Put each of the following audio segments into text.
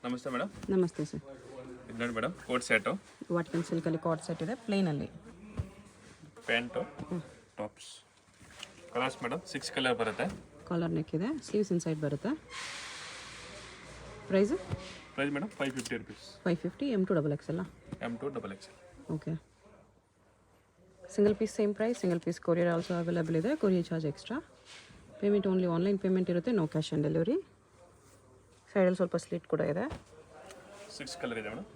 ನಮಸ್ತೆ ಮೇಡಮ್. ನಮಸ್ತೆ ಸರ್. ಇದು ನೋಡಿ ಮೇಡಮ್, ಕೋಟ್ ಸೆಟ್ಟು, ವಾಟಿಕನ್ ಸಿಲ್ಕಲ್ಲಿ ಕಾಟ್ ಸೆಟ್ ಇದೆ ಪ್ಲೇನಲ್ಲಿ. Pant, tops. Colours madam 6 colour ಬರುತ್ತೆ. ಕಾಲರ್ ನೆಕ್ ಇದೆ, ಸ್ಲೀವ್ಸ್ ಇನ್ಸೈಡ್ ಬರುತ್ತೆ. Price madam 550 rupees. 550 M2 XL. M2 XXL. Okay. Single piece same price, single piece courier also available ಇದೆ. Courier charge extra. Payment only online payment ಇರುತ್ತೆ, no cash on delivery. ಸೈಡಲ್ಲಿ ಸ್ವಲ್ಪ slit ಕೂಡ ಇದೆ. 6 colour ಇದೆ madam.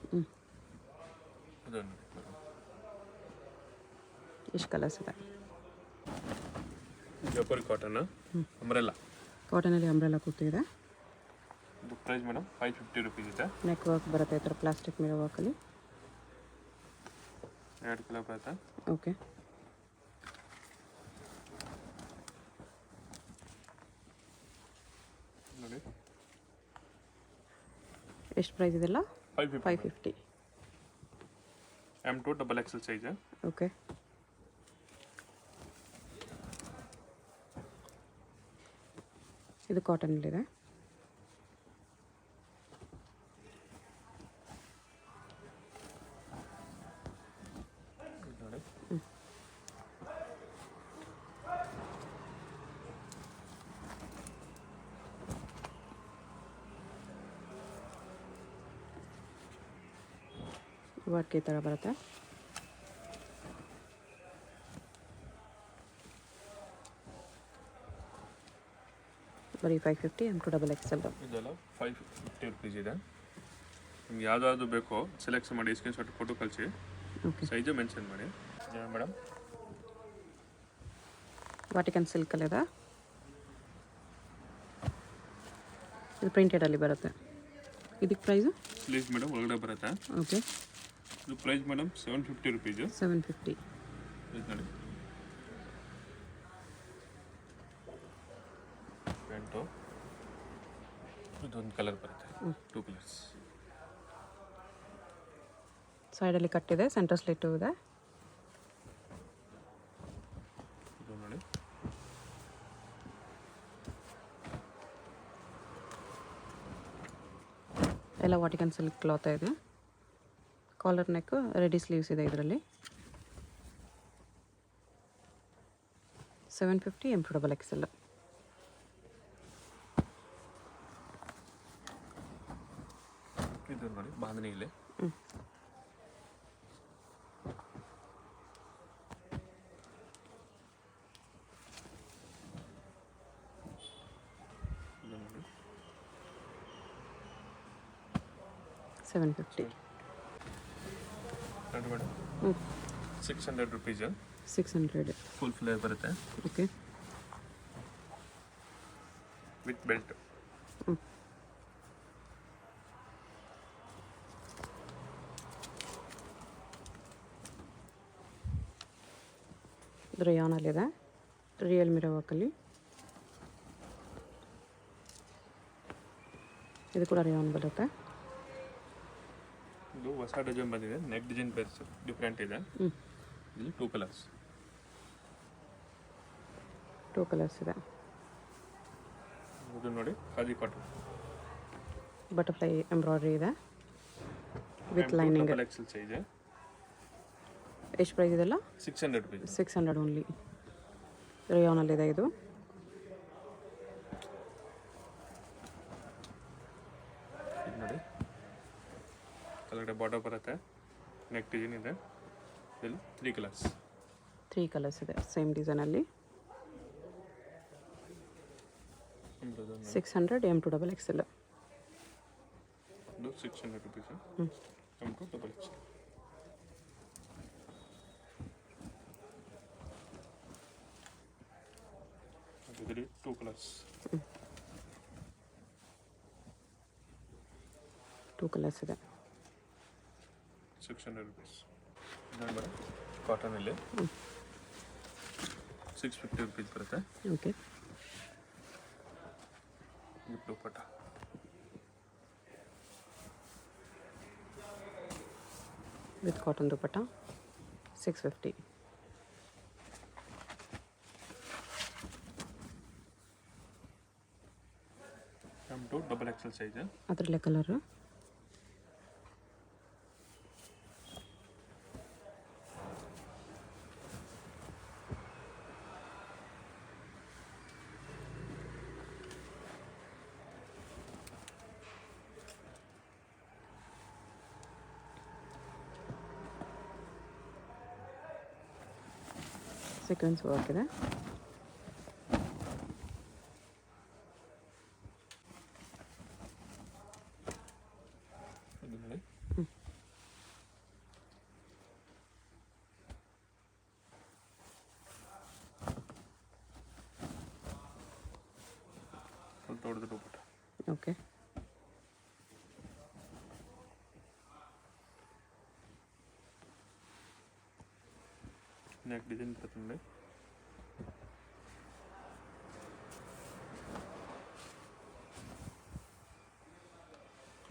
ಇಷ್ಟು colours ಇದೆ. Jaipuri cotton umbrella. ಕಾಟನಲ್ಲಿ ಅಂಬ್ರೆಲಾ ಕೂತಿದೆ. ಇದು ಪ್ರೈಸ್ ಮೇಡಮ್ 550 ರುಪೀಸ್ ಇದೆ. ನೆಕ್ ವರ್ಕ್ ಬರುತ್ತೆ, ಈ ಥರ ಪ್ಲಾಸ್ಟಿಕ್ ಮಿರರ್ ವರ್ಕಲ್ಲಿ. 2 ಕಲರ್ ಬರುತ್ತೆ. ಓಕೆ. ನೋಡಿ ಎಷ್ಟು ಪ್ರೈಸ್ ಇದೆಲ್ಲ? 550. 550. M2 XXL size. ಓಕೆ. ಇದು ಕಾಟನಲ್ಲಿದೆ. ನೋಡಿ ವರ್ಕ್ ಈ ಥರ ಬರುತ್ತೆ. ಬರೀ 550 M2 XXL. ಇದೆಲ್ಲ 550 ರುಪೀಸ್ ಇದೆ. ನಿಮ್ಗೆ ಯಾವ್ದಾದ್ರು ಬೇಕೋ ಸೆಲೆಕ್ಷನ್ ಮಾಡಿ ಸ್ಕ್ರೀನ್ಶಾಟ್ ಫೋಟೋ ಕಳಿಸಿ, ಓಕೆ. ಸೈಜು ಮೆನ್ಷನ್ ಮಾಡಿ ಮೇಡಮ್. ವಾಟಿಕನ್ ಸಿಲ್ಕಲ್ಲಿದೆ. ಇದು ಪ್ರಿಂಟೆಡಲ್ಲಿ ಬರುತ್ತೆ. ಇದಕ್ಕೆ ಪ್ರೈಸು? ಸ್ಲೀವ್ಸ್ ಮೇಡಮ್ ಒಳಗಡೆ ಬರುತ್ತೆ. ಓಕೆ. ಇದು ಪ್ರೈಸ್ ಮೇಡಮ್ 750 ರುಪೀಸ್. 750. ಇದು ನೋಡಿ ಪ್ಯಾಂಟು. ಇದೊಂದು ಕಲರ್ ಬರುತ್ತೆ, 2 ಕಲರ್ಸ್. ಸೈಡಲ್ಲಿ ಕಟ್ಟಿದೆ, ಸೆಂಟರ್ ಸ್ಲಿಟ್ಟು ಇದೆ. ಇದು ನೋಡಿ ಎಲ್ಲ ವಾಟಿಕನ್ ಸಿಲ್ಕ್ ಕ್ಲಾತ್ ಇದೆ. ಕಾಲರ್ ನೆಕ್, ರೆಡಿ ಸ್ಲೀವ್ಸ್ ಇದೆ ಇದರಲ್ಲಿ. 750 M2 XXL. ಇದು ನೋಡಿ ಬಾಂಧನಿ ಇಲ್ಲಿ. ಇದು ನೋಡಿ 750. ನೋಡಿ ಮೇಡಮ್ 600 ರುಪೀಸ್. 600. ಫುಲ್ ಫ್ಲೇರ್ ಬರುತ್ತೆ ಓಕೆ. With belt. ಇದು ರೇಯಾನಲ್ಲಿದೆ, ರಿಯಲ್ ಮಿರರ್ ವರ್ಕಲ್ಲಿ. ಇದು ಕೂಡ ರೇಯಾನ್ ಬರುತ್ತೆ. ಇದು ಹೊಸ ಡಿಸೈನ್ ಬಂದಿದೆ, ನೆಕ್ ಡಿಸೈನ್ ಬೇಸ್ ಡಿಫ್ರೆಂಟ್ ಇದೆ. ಇಲ್ಲಿ 2 ಕಲರ್ಸ್. 2 ಕಲರ್ಸ್ ಇದೆ. ಇದು ನೋಡಿ ಖಾದಿ ಕಾಟನ್. ಬಟರ್ಫ್ಲೈ ಎಂಬ್ರಾಯ್ಡ್ರಿ ಇದೆ ವಿತ್ ಲೈನಿಂಗ್. XXL size. ಎಷ್ಟು ಪ್ರೈಸ್ ಇದೆಲ್ಲ? 600 ರುಪೀಸ್. 600 ಓನ್ಲಿ. ರೇಯಾನಲ್ಲಿದೆ ಇದು. ಇದು ನೋಡಿ ಕೆಳಗಡೆ ಬಾರ್ಡರ್ ಬರುತ್ತೆ, ನೆಕ್ ಡಿಸೈನ್ ಇದೆ. ಇಲ್ಲಿ 3 ಕಲರ್ಸ್. 3 ಕಲರ್ಸ್ ಇದೆ ಸೇಮ್ ಡಿಸೈನಲ್ಲಿ. 600 M2 XXL. ಇದು 600 ರುಪೀಸ್. M2 XXL. ಇದರಲ್ಲಿ 2 ಕಲರ್ಸ್. 2 ಕಲರ್ಸ್ ಇದೆ. 600 ರುಪೀಸ್. ನೋಡಿ ಮೇಡಮ್ ಕಾಟನಲ್ಲಿ 650 ರುಪೀಸ್ ಬರುತ್ತೆ. ಓಕೆ. ಈ dupatta with cotton dupatta 650. M2 XXL size. ಅದರಲ್ಲೇ ಕಲರು. ಸೀಕ್ವೆನ್ಸ್ ವರ್ಕ್ ಇದೆ. ಇದು ನೋಡಿ ಸ್ವಲ್ಪ ದೊಡ್ಡದು ದುಪ್ಪಟ್ಟ. ಓಕೆ. ನೆಕ್ ಡಿಸೈನ್ ಬರುತ್ತೆ ನೋಡಿ.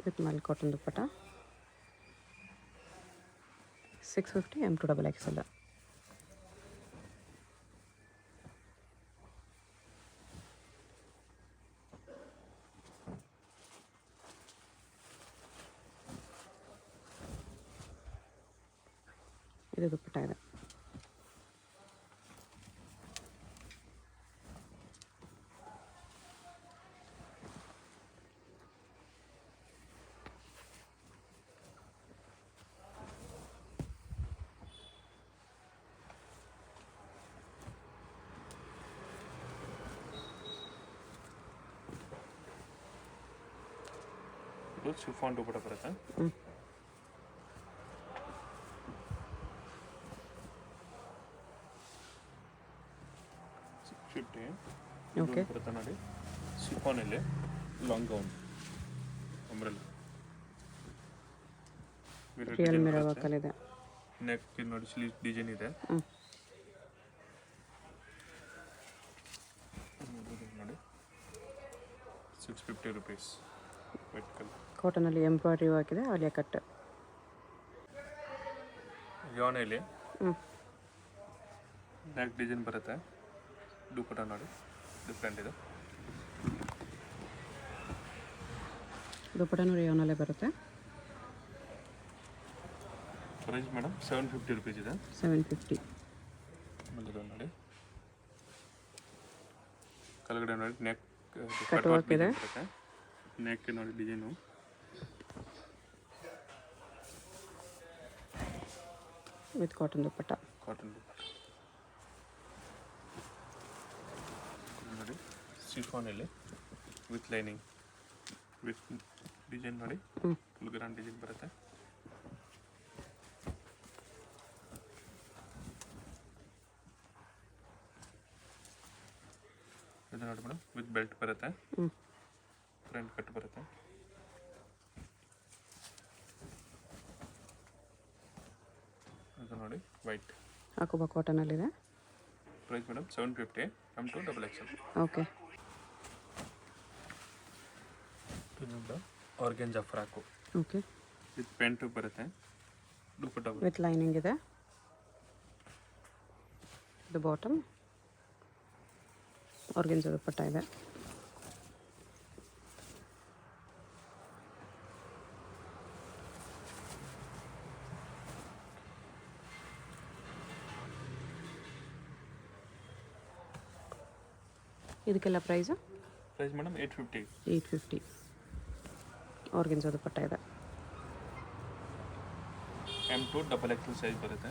With Mal cotton dupatta. 650 M2XXL. ಇದು ದುಪ್ಪಟ್ಟ ಇದೆ. ಇದು ಶಿಫಾನ್ ದುಪ್ಪಟ್ಟ ಬರುತ್ತೆ. 650. ಓಕೆ. ಬರುತ್ತೆ ನೋಡಿ ಶಿಫಾನಲ್ಲಿ long gown umbrella. Real mirror ವರ್ಕಲ್ಲಿ ಇದೆ. ನೆಕ್ ನೋಡಿ ಸ್ಲೀವ್ ಡಿಸೈನ್ ಇದೆ. ನೋಡಿ 650 rupees. ವೈಟ್ ಕಲರ್ ಕಾಟನಲ್ಲಿ ಎಂಬ್ರಾಯ್ಡ್ರಿ ವರ್ಕ್ ಇದೆ. ಆಲಿಯಾ ಕಟ್. ಯಾನಲ್ಲಿ ನೆಕ್ ಡಿಸೈನ್ ಬರುತ್ತೆ. ದುಪ್ಪಟ್ಟ ನೋಡಿ ಡಿಫ್ರೆಂಟ್ ಇದೆ. ದುಪ್ಪಟ್ಟನೂ ರಿಯಾನಲ್ಲೇ ಬರುತ್ತೆ. ಪ್ರೈಸ್ ಮೇಡಮ್ 750 rupees ಇದೆ. 750. ಆಮೇಲೆ ನೋಡಿ ಕೆಳಗಡೆ ನೋಡಿ ನೆಕ್ ಕಟ್ ವರ್ಕ್ ಇದೆ. ನೆಕ್ ನೋಡಿ design. With cotton dupatta. Cotton dupatta ನೋಡಿ ಶಿಫಾನಲ್ಲಿ ವಿತ್ ಲೈನಿಂಗ್ ವಿತ್ ಡಿಸೈನ್ ನೋಡಿ ಫುಲ್ ಗ್ರ್ಯಾಂಡ್ ಡಿಸೈನ್ ಬರುತ್ತೆ. ಇದು ನೋಡಿ ಮೇಡಮ್ ವಿತ್ ಬೆಲ್ಟ್ ಬರುತ್ತೆ. ಫ್ರಂಟ್ ಕಟ್ ಬರುತ್ತೆ. ಇದು ನೋಡಿ ವೈಟ್ ಹಾಕೋಬಾ ಕಾಟನಲ್ಲಿದೆ. Price madam 750 M2XXL. ಓಕೆ. ಇದು organza frock okay. With pant ಬರುತ್ತೆ. ದುಪ್ಪಟ್ಟ ವಿತ್ ಲೈನಿಂಗ್ ಇದೆ. ಇದು ಬಾಟಮ್ ಆರ್ಗೆಂಜಾ ದುಪ್ಪಟ್ಟ ಇದೆ. ಇದಕ್ಕೆಲ್ಲ ಪ್ರೈಸು ಮೇಡಮ್ 850. 850. ಆರ್ಗೆಂಜಾ ದುಪ್ಪಟ್ಟ ಇದೆ. M2XXL ಸೈಜ್ ಬರುತ್ತೆ.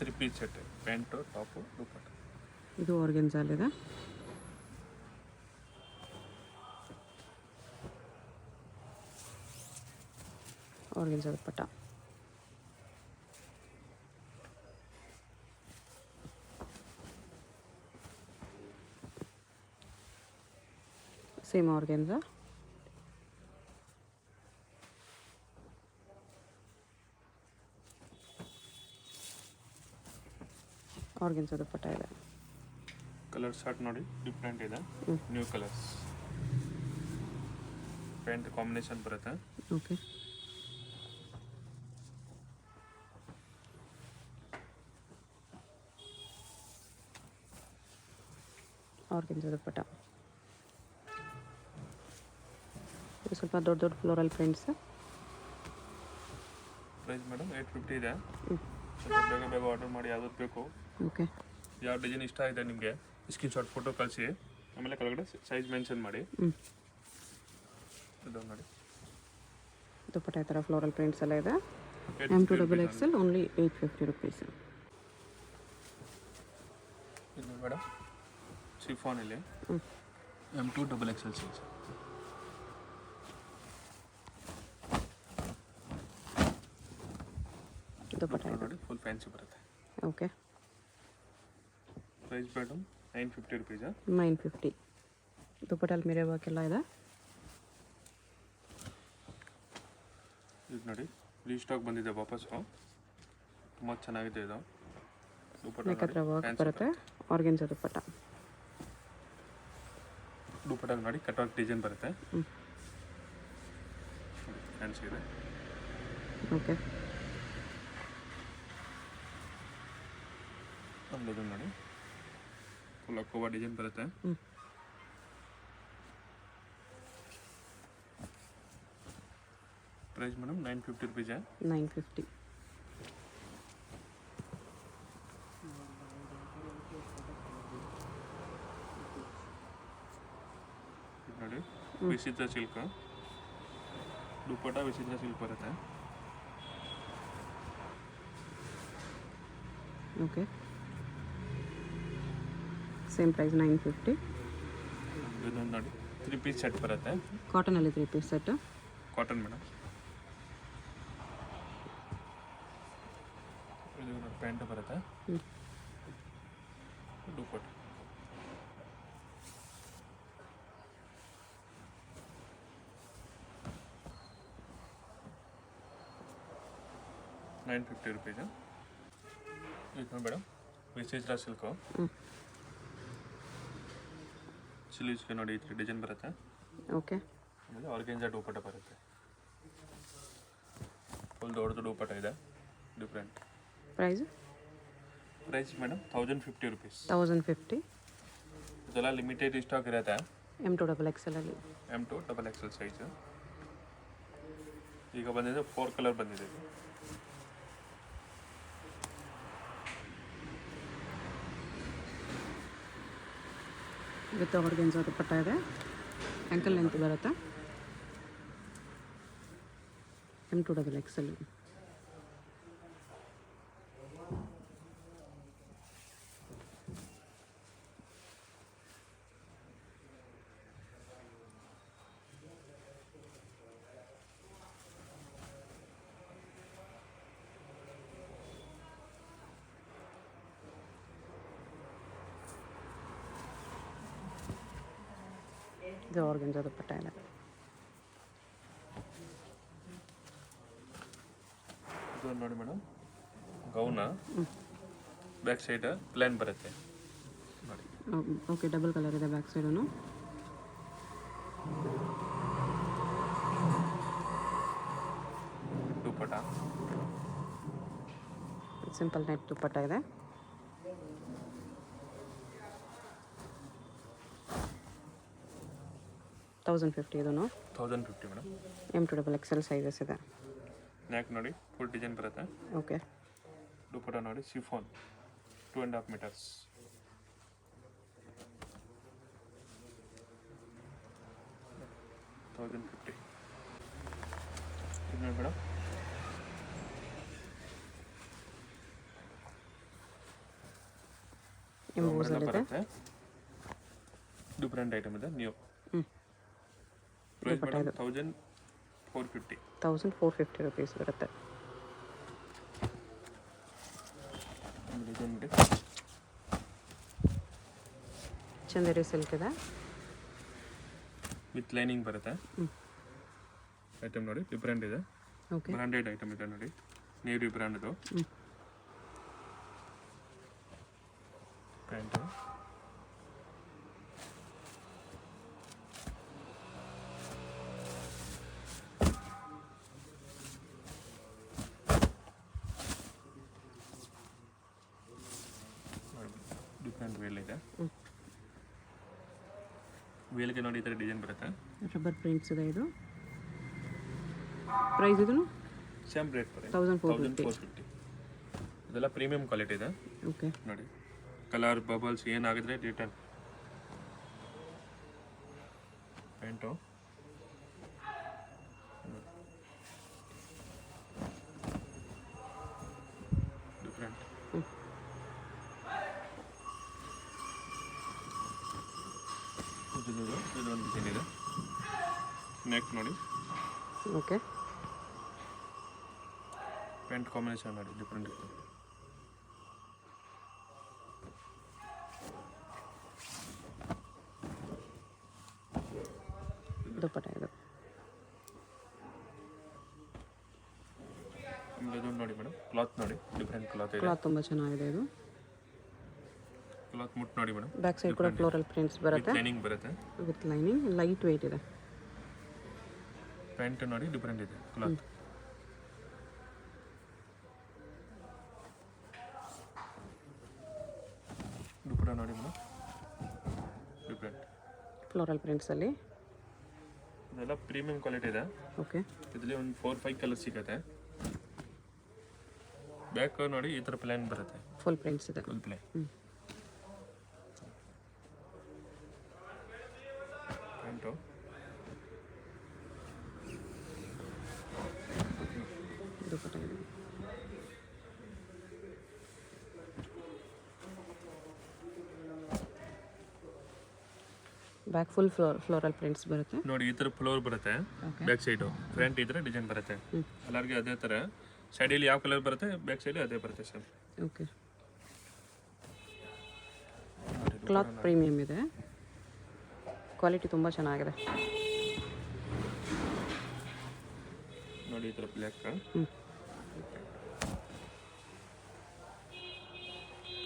3 piece set pant top dupatta. ಇದು ಆರ್ಗೆಂಜಾಲಿದೆ. Organza dupatta. Same organza. Organza dupatta ಇದೆ. ಕಲರ್ ಶಾರ್ಟ್ ನೋಡಿ ಡಿಫ್ರೆಂಟ್ ಇದೆ. New colours. ಪ್ಯಾಂಟ್ ಕಾಂಬಿನೇಷನ್ ಬರುತ್ತೆ. ಓಕೆ. ಆರ್ಗೆಂಜಾ ದುಪ್ಪಟ್ಟ. ಸ್ವಲ್ಪ ದೊಡ್ಡ ದೊಡ್ಡ ಫ್ಲೋರಲ್ ಪ್ರಿಂಟ್ಸ್. ಪ್ರೈಸ್ ಮೇಡಮ್ 850 ಇದೆ. ಸ್ವಲ್ಪ ಬೇಗ ಬೇಗ ಆರ್ಡರ್ ಮಾಡಿ ಯಾವ್ದು ಬೇಕು. ಓಕೆ. ಯಾವ ಡಿಸೈನ್ ಇಷ್ಟ ಆಗಿದೆ ನಿಮಗೆ ಸ್ಕ್ರೀನ್ಶಾಟ್ ಫೋಟೋ ಕಳಿಸಿ, ಆಮೇಲೆ ಕೆಳಗಡೆ ಸೈಜ್ ಮೆನ್ಷನ್ ಮಾಡಿ. ಇದು ನೋಡಿ ದುಪ್ಪಟ್ಟ ಈ ಥರ ಫ್ಲೋರಲ್ ಪ್ರಿಂಟ್ಸ್ ಎಲ್ಲ ಇದೆ. M2XXL only 850 rupees. ಇದು ಮೇಡಮ್ ಶಿಫಾನಲ್ಲಿ M2XXL ಸೈಜ್. ದುಪ್ಪಟ್ಟ ನೋಡಿ ಫುಲ್ ಫ್ಯಾನ್ಸಿ ಬರುತ್ತೆ. ಓಕೆ. Price madam 950 rupees. 950. ದುಪ್ಪಟ್ಟಲ್ಲಿ ಮಿರರ್ ವರ್ಕ್ ಎಲ್ಲ ಇದೆ. ಇದು ನೋಡಿ ರೀಸ್ಟಾಕ್ ಬಂದಿದೆ ವಾಪಸ್ಸು, ತುಂಬ ಚೆನ್ನಾಗಿದೆ ಇದು. ನೆಕ್ ವರ್ಕ್ ಬರುತ್ತೆ. ಆರ್ಗೆನ್ಜಾ ದುಪ್ಪಟ್ಟ. ದುಪ್ಪಟ್ಟ ನೋಡಿ ಕಟ್ವರ್ಕ್ ಡಿಸೈನ್ ಬರುತ್ತೆ. ಫ್ಯಾನ್ಸಿ ಇದೆ. ಓಕೆ. ಆಮೇಲೆ ಇದು ನೋಡಿ ಫುಲ್ ಅಕೋವಾ ಡಿಸೈನ್ ಬರುತ್ತೆ. Price madam 950 rupees. 950. ಇದು ನೋಡಿ ವಿಚಿತ್ರ ಸಿಲ್ಕ್ ದುಪ್ಪಟ್ಟ, ವಿಚಿತ್ರ ಸಿಲ್ಕ್ ಬರುತ್ತೆ. ಓಕೆ. Same price 950. ಇದೊಂದು ನೋಡಿ 3 ಪೀಸ್ ಸೆಟ್ ಬರುತ್ತೆ. ಕಾಟನಲ್ಲಿ 3 ಪೀಸ್ ಸೆಟ್. Cotton madam. ಇದು ನೋಡಿ ಪ್ಯಾಂಟ್ ಬರುತ್ತೆ. ದುಪ್ಪಟ್ಟ. $950 ರುಪೀಸ್. ಇದು ಮೇಡಮ್ ವಿಚಿತ್ರ ಸಿಲ್ಕು. ಸ್ಲೀವ್ಸ್ಗೆ ನೋಡಿ ಈ ಥರ ಡಿಸೈನ್ ಬರುತ್ತೆ. ಓಕೆ. ಆಮೇಲೆ ಆರ್ಗೆಂಜಾ ದುಪ್ಪಟ್ಟ ಬರುತ್ತೆ. ಫುಲ್ ದೊಡ್ಡದು ದುಪ್ಪಟ್ಟ ಇದೆ, ಡಿಫ್ರೆಂಟ್. Price madam 1050 rupees. 1050. ಇದೆಲ್ಲ ಲಿಮಿಟೆಡ್ ಸ್ಟಾಕ್ ಇರುತ್ತೆ. M2XXL ಅಲ್ಲಿ. M2XXL size. ಈಗ ಬಂದಿದೆ 4 ಕಲರ್ ಬಂದಿದೆ. ವಿತ್ ಆರ್ಗೆನ್ಜಾ ದುಪ್ಪಟ್ಟ ಇದೆ. ಆ್ಯಂಕಲ್ ಲೆಂತ್ ಬರುತ್ತೆ. M2XXL. ಇದು ಆರ್ಗೆನ್ಜಾ ದುಪ್ಪಟ್ಟ ಇದೆ. ಇದು ನೋಡಿ ಮೇಡಮ್ ಗೌನ ಬ್ಯಾಕ್ ಸೈಡ್ ಪ್ಲೇನ್ ಬರುತ್ತೆ ನೋಡಿ. ಓಕೆ. ಡಬಲ್ ಕಲರ್ ಇದೆ ಬ್ಯಾಕ್ ಸೈಡೂ. ದುಪ್ಪಟ್ಟ ಸಿಂಪಲ್ ನೆಟ್ ದುಪ್ಪಟ್ಟ ಇದೆ. $1050 ಇದೂ. 1050 ಮೇಡಮ್. M2XXL ಸೈಜಸ್ ಇದೆ. ನೆಕ್ ನೋಡಿ ಫುಲ್ ಡಿಸೈನ್ ಬರುತ್ತೆ. ಓಕೆ. ದುಪ್ಪಟ್ಟ ನೋಡಿ ಶಿಫಾನ್ 2.5 ಮೀಟರ್ಸ್. $1050. ಇದು ನೋಡಿ ಮೇಡಮ್ ಬರುತ್ತೆ. ಡಿಫ್ರೆಂಟ್ ಐಟಮ್ ಇದೆ ನ್ಯೂ. Price madam 1450. 1450 ರುಪೀಸ್ ಬರುತ್ತೆ. ಚಂದೇರಿ ಸಿಲ್ಕ್ ಇದೆ. ವಿತ್ ಲೈನಿಂಗ್ ಬರುತ್ತೆ. ಐಟಮ್ ನೋಡಿ ಡಿಫ್ರೆಂಟ್ ಇದೆ. ಓಕೆ. ಬ್ರಾಂಡೆಡ್ ಐಟಮ್ ಇದೆ ನೋಡಿ, ನೇವಿ ಬ್ರ್ಯಾಂಡ್ದು. ಪ್ಯಾಂಟ್ ಡಿಫ್ರೆಂಟ್ ವೇಲ್ ಇದೆ. ವೇಲ್ಗೆ ನೋಡಿ ಈ ಥರ ಡಿಸೈನ್ ಬರುತ್ತೆ. ರಬ್ಬರ್ ಪ್ರಿಂಟ್ಸ್ ಇದೆ ಇದು. ಪ್ರೈಸ್ ಇದನ್ನು ಸೇಮ್ ರೇಟ್ ಬರುತ್ತೆ 1450. ಇದೆಲ್ಲ ಪ್ರೀಮಿಯಂ ಕ್ವಾಲಿಟಿ ಇದೆ. ಓಕೆ ನೋಡಿ ಕಲರ್ ಬಬಲ್ಸ್ ಏನಾಗಿದ್ರೆ ರಿಟರ್ನ್. Pant different. ಇದೊಂದು ಡಿಸೈನ್ ಇದೆ. ನೆಕ್ ನೋಡಿ. ಓಕೆ ಪ್ಯಾಂಟ್ ಕಾಂಬಿನೇಷನ್ ನೋಡಿ ಡಿಫ್ರೆಂಟ್ ಇದೆ. ದುಪ್ಪಟ್ಟ ಇದು. ಇದೊಂದು ನೋಡಿ ಮೇಡಮ್, ಕ್ಲಾತ್ ನೋಡಿ ಡಿಫ್ರೆಂಟ್ ಕ್ಲಾತ್ ಇದೆ. ಕ್ಲಾತ್ ತುಂಬ ಚೆನ್ನಾಗಿದೆ ಇದು. ಕ್ಲಾತ್ ಮುಟ್ ನೋಡಿ ಮೇಡಮ್. ಬ್ಯಾಕ್ ಸೈಡ್ ಕೂಡ ಫ್ಲೋರಲ್ ಪ್ರಿಂಟ್ಸ್ ಬರುತ್ತೆ. ಲೈನಿಂಗ್ ಬರುತ್ತೆ. ವಿತ್ ಲೈನಿಂಗ್, ಲೈಟ್ ವೆಯ್ಟ್ ಇದೆ. ಪ್ಯಾಂಟ್ ನೋಡಿ ಡಿಫ್ರೆಂಟ್ ಇದೆ ಕ್ಲಾತ್. ದುಪ್ಪಟ್ಟ ನೋಡಿ ಮೇಡಮ್, ಡಿಫ್ರೆಂಟ್ ಫ್ಲೋರಲ್ ಪ್ರಿಂಟ್ಸಲ್ಲಿ. ಇದೆಲ್ಲ ಪ್ರೀಮಿಯಂ ಕ್ವಾಲಿಟಿ ಇದೆ. ಓಕೆ ಇದರಲ್ಲಿ ಒಂದು 4-5 ಕಲರ್ ಸಿಗುತ್ತೆ. ಬ್ಯಾಕ್ ನೋಡಿ ಈ ಥರ ಪ್ಲೇನ್ ಬರುತ್ತೆ. ಫುಲ್ ಪ್ರಿಂಟ್ಸ್ ಇದೆ. Full plane. ಪ್ಯಾಂಟು ದುಪ್ಪಟ್ಟ ಇದೆ. ಬ್ಯಾಕ್ ಫುಲ್ ಫ್ಲೋರಲ್ ಪ್ರಿಂಟ್ಸ್ ಬರುತ್ತೆ. ನೋಡಿ ಈ ಥರ ಫ್ಲೋರ್ ಬರುತ್ತೆ. ಬ್ಯಾಕ್ ಸೈಡು ಫ್ರಂಟ್ ಈ ಥರ ಡಿಸೈನ್ ಬರುತ್ತೆ. ಎಲ್ಲರಿಗೆ ಅದೇ ಥರ ಸೈಡಲ್ಲಿ ಯಾವ ಕಲರ್ ಬರುತ್ತೆ ಬ್ಯಾಕ್ ಸೈಡ್ ಅದೇ ಬರುತ್ತೆ ಸರ್. ಓಕೆ ಕ್ಲಾತ್ ಪ್ರೀಮಿಯಂ ಇದೆ. ಕ್ವಾಲಿಟಿ ತುಂಬ ಚೆನ್ನಾಗಿದೆ. ನೋಡಿ ಈ ಥರ ಬ್ಲ್ಯಾಕ್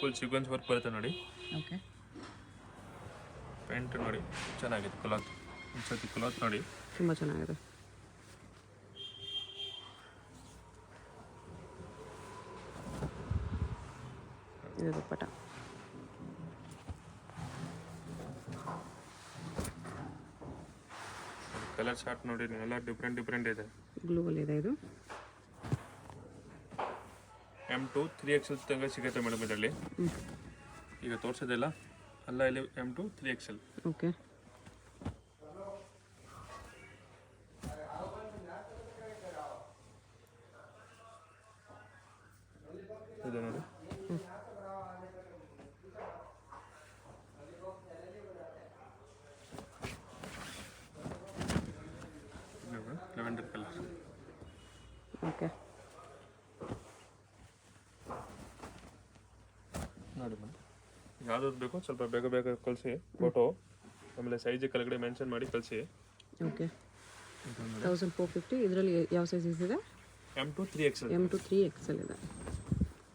ಫುಲ್ ಸೀಕ್ವೆನ್ಸ್ ವರ್ಕ್ ಬರುತ್ತೆ ನೋಡಿ. ಓಕೆ ಪ್ಯಾಂಟ್ ನೋಡಿ ಚೆನ್ನಾಗಿದೆ. ಕ್ಲಾತ್ ಒಂದ್ಸತಿ ಕ್ಲಾತ್ ನೋಡಿ ತುಂಬ ಚೆನ್ನಾಗಿದೆ. ಇದು ದುಪ್ಪಟ್ಟ. ಕಲರ್ ಶಾರ್ಟ್ ನೋಡಿ ಎಲ್ಲ ಡಿಫ್ರೆಂಟ್ ಇದೆ. ಬ್ಲೂ ಅಲ್ಲಿ ಇದೆ ಇದು. M2 3XL ತನಕ ಸಿಗುತ್ತೆ ಮೇಡಮ್ ಇದರಲ್ಲಿ. ಈಗ ತೋರಿಸೋದಿಲ್ಲ ಅಲ್ಲ, ಇಲ್ಲಿ M2 3XL. ಓಕೆ ಇದು ನೋಡಿ. Lavender colour. ಓಕೆ ನೋಡಿ ಮೇಡಮ್, ಯಾವ್ದಾದ್ರು ಬೇಕು ಸ್ವಲ್ಪ ಬೇಗ ಕಳಿಸಿ ಫೋಟೋ. ಆಮೇಲೆ ಸೈಜ್ ಕೆಳಗಡೆ ಮೆನ್ಷನ್ ಮಾಡಿ ಕಳಿಸಿ. ಓಕೆ 1450. ಇದರಲ್ಲಿ ಯಾವ ಸೈಜಸ್ ಇದೆ? M2 3XL. M2 3XL ಇದೆ.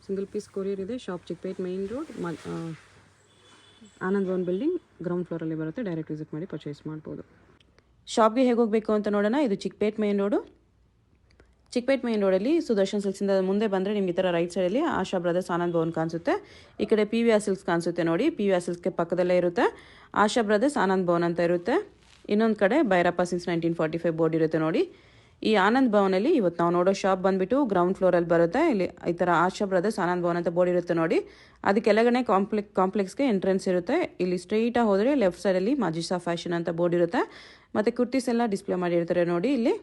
ಸಿಂಗಲ್ ಪೀಸ್ ಕೊರಿಯರ್ ಇದೆ. Shop Chickpet main road, Anand Bhavan building, ground ಫ್ಲೋರಲ್ಲಿ ಬರುತ್ತೆ. ಡೈರೆಕ್ಟ್ ವಿಸಿಟ್ ಮಾಡಿ ಪರ್ಚೇಸ್ ಮಾಡ್ಬೋದು. ಶಾಪ್ಗೆ ಹೇಗೆ ಹೋಗಬೇಕು ಅಂತ ನೋಡೋಣ. ಇದು Chickpet main road. Chickpet main ರೋಡಲ್ಲಿ ಸುದರ್ಶನ್ ಸಿಲ್ಕ್ಸಿಂದ ಮುಂದೆ ಬಂದರೆ ನಿಮ್ಗೆ ಈ ಥರ ರೈಟ್ ಸೈಡಲ್ಲಿ ಆಶಾ ಬ್ರದರ್ಸ್ ಆನಂದ್ ಭವನ್ ಕಾಣಿಸುತ್ತೆ. ಈ ಕಡೆ PVR ಸಿಲ್ಕ್ಸ್ ಕಾಣಿಸುತ್ತೆ ನೋಡಿ. PVR ಸಿಲ್ಕ್ಸ್ಗೆ ಪಕ್ಕದಲ್ಲೇ ಇರುತ್ತೆ ಆಶಾ ಬ್ರದರ್ಸ್ ಆನಂದ್ ಭವನ್ ಅಂತ ಇರುತ್ತೆ. ಇನ್ನೊಂದು ಕಡೆ ಭೈರಪ್ಪ ಸಿನ್ಸ್ 1945 ಬೋರ್ಡ್ ಇರುತ್ತೆ ನೋಡಿ. ಈ ಆನಂದ್ ಭವನಲ್ಲಿ ಇವತ್ತು ನಾವು ನೋಡೋ ಶಾಪ್ ಬಂದುಬಿಟ್ಟು ಗ್ರೌಂಡ್ ಫ್ಲೋರಲ್ಲಿ ಬರುತ್ತೆ. ಇಲ್ಲಿ ಈ ಥರ ಆಶಾ ಬ್ರದರ್ಸ್ ಆನಂದ್ ಭವನ್ ಅಂತ ಬೋರ್ಡ್ ಇರುತ್ತೆ ನೋಡಿ. ಅದಕ್ಕೆಲ್ಲಗಡೆ ಕಾಂಪ್ಲೆಕ್ಸ್ಗೆ ಎಂಟ್ರೆನ್ಸ್ ಇರುತ್ತೆ. ಇಲ್ಲಿ ಸ್ಟ್ರೈಟಾಗಿ ಹೋದರೆ ಲೆಫ್ಟ್ ಸೈಡಲ್ಲಿ ಮಾಜಿಸಾ ಫ್ಯಾಷನ್ ಅಂತ ಬೋರ್ಡ್ ಇರುತ್ತೆ. ಮತ್ತು ಕುರ್ತೀಸ್ ಎಲ್ಲ ಡಿಸ್ಪ್ಲೇ ಮಾಡಿರ್ತಾರೆ ನೋಡಿ. ಇಲ್ಲಿ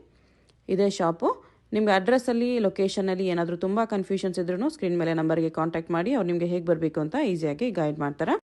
ಇದೇ ಶಾಪು. ನಿಮ್ಗೆ ಅಡ್ರೆಸ್ಸಲ್ಲಿ ಲೊಕೇಶನಲ್ಲಿ ಏನಾದರೂ ತುಂಬ ಕನ್ಫ್ಯೂಷನ್ಸ್ ಇದ್ರೂ ಸ್ಕ್ರೀನ್ ಮೇಲೆ ನಂಬರ್ಗೆ ಕಾಂಟ್ಯಾಕ್ಟ್ ಮಾಡಿ ಅವ್ರು ನಿಮಗೆ ಹೇಗೆ ಬರಬೇಕು ಅಂತ ಈಸಿಯಾಗಿ ಗೈಡ್ ಮಾಡ್ತಾರೆ.